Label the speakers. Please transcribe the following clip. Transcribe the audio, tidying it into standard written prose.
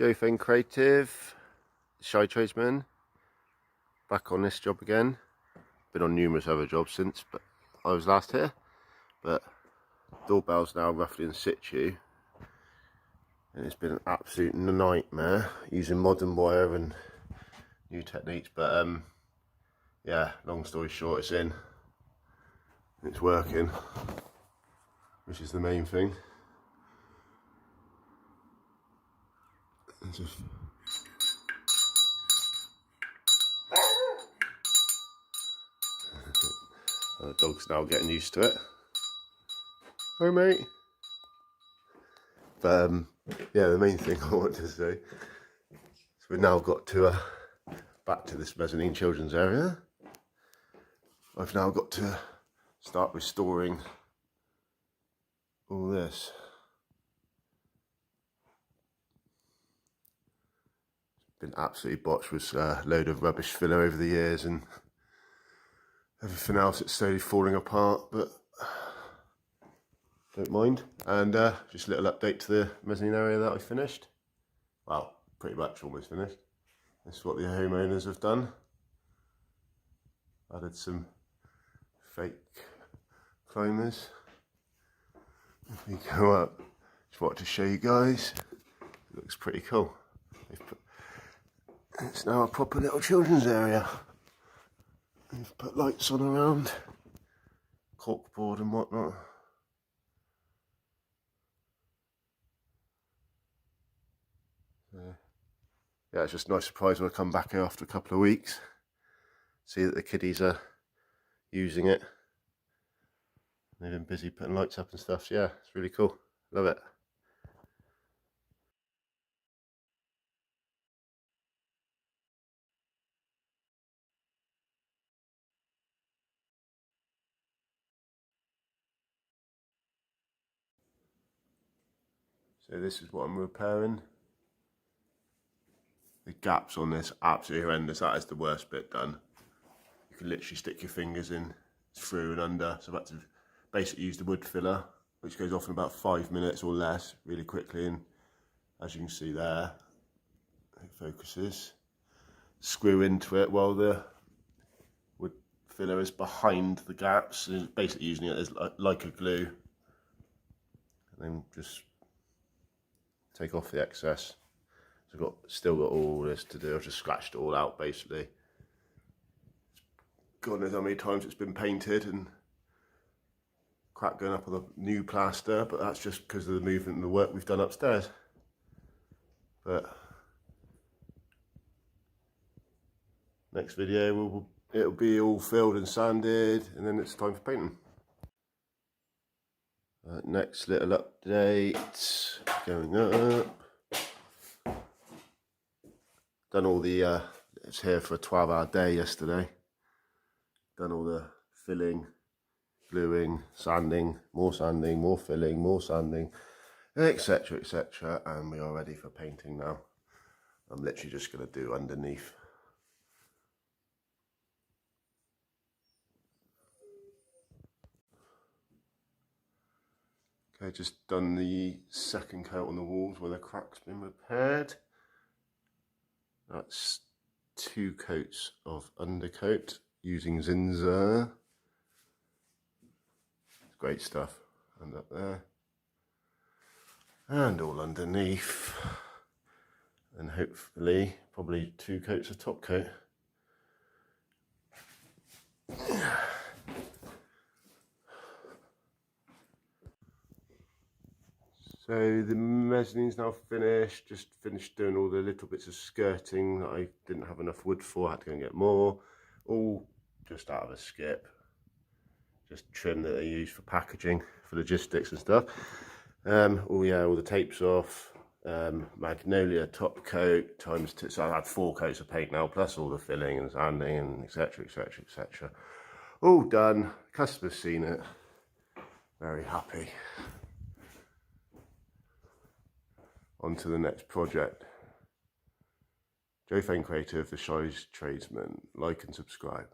Speaker 1: Joe Fane Creative, Shy Tradesman, back on this job again. Been on numerous other jobs since, but I was last here. But doorbell's now roughly in situ, and it's been an absolute nightmare using modern wire and new techniques. But yeah, long story short, it's in, it's working, which is the main thing. The dog's now getting used to it. Hi mate. But yeah, the main thing I want to say is we've now got to back to this mezzanine children's area. I've now got to start restoring all this. Been absolutely botched with a load of rubbish filler over the years and everything else. It's slowly falling apart, but don't mind. And just a little update to the mezzanine area that I finished. Well, pretty much almost finished. This is what the homeowners have done. Added some fake climbers. If we go up, just wanted to show you guys. It looks pretty cool. It's now a proper little children's area. They've put lights on around, corkboard and whatnot. Yeah, it's just a nice surprise when I come back here after a couple of weeks. See that the kiddies are using it. They've been busy putting lights up and stuff. So yeah, it's really cool. Love it. So this is what I'm repairing. The gaps on this absolutely horrendous. That is the worst bit done. You can literally stick your fingers in through and under. So I've had to basically use the wood filler, which goes off in about 5 minutes or less, really quickly. And as you can see there, it focuses. Screw into it while the wood filler is behind the gaps. And basically using it as like a glue. And then just take off the excess. So I've still got all this to do. I've just scratched it all out basically. God knows how many times it's been painted and crack going up on the new plaster, but that's just because of the movement and the work we've done upstairs. But next video it'll be all filled and sanded, and then it's time for painting. Next little update going up. Done all the, it's here for a 12-hour day yesterday. Done all the filling, gluing, sanding, more filling, more sanding, etc, etc. And we are ready for painting now. I'm literally just going to do underneath. Okay, just done the second coat on the walls where the crack's been repaired. That's 2 coats of undercoat using Zinza. Great stuff. And up there. And all underneath. And hopefully, probably 2 coats of top coat. So the mezzanine's now finished, just finished doing all the little bits of skirting that I didn't have enough wood for, I had to go and get more. All just out of a skip. Just trim that they use for packaging, for logistics and stuff. Oh yeah, all the tapes off. Magnolia top coat times 2, so I had 4 coats of paint now, plus all the filling and sanding and etc, etc, etc. All done, customer's seen it, very happy. On to the next project. Joe Fane Creative, the Shy Tradesman. Like and subscribe.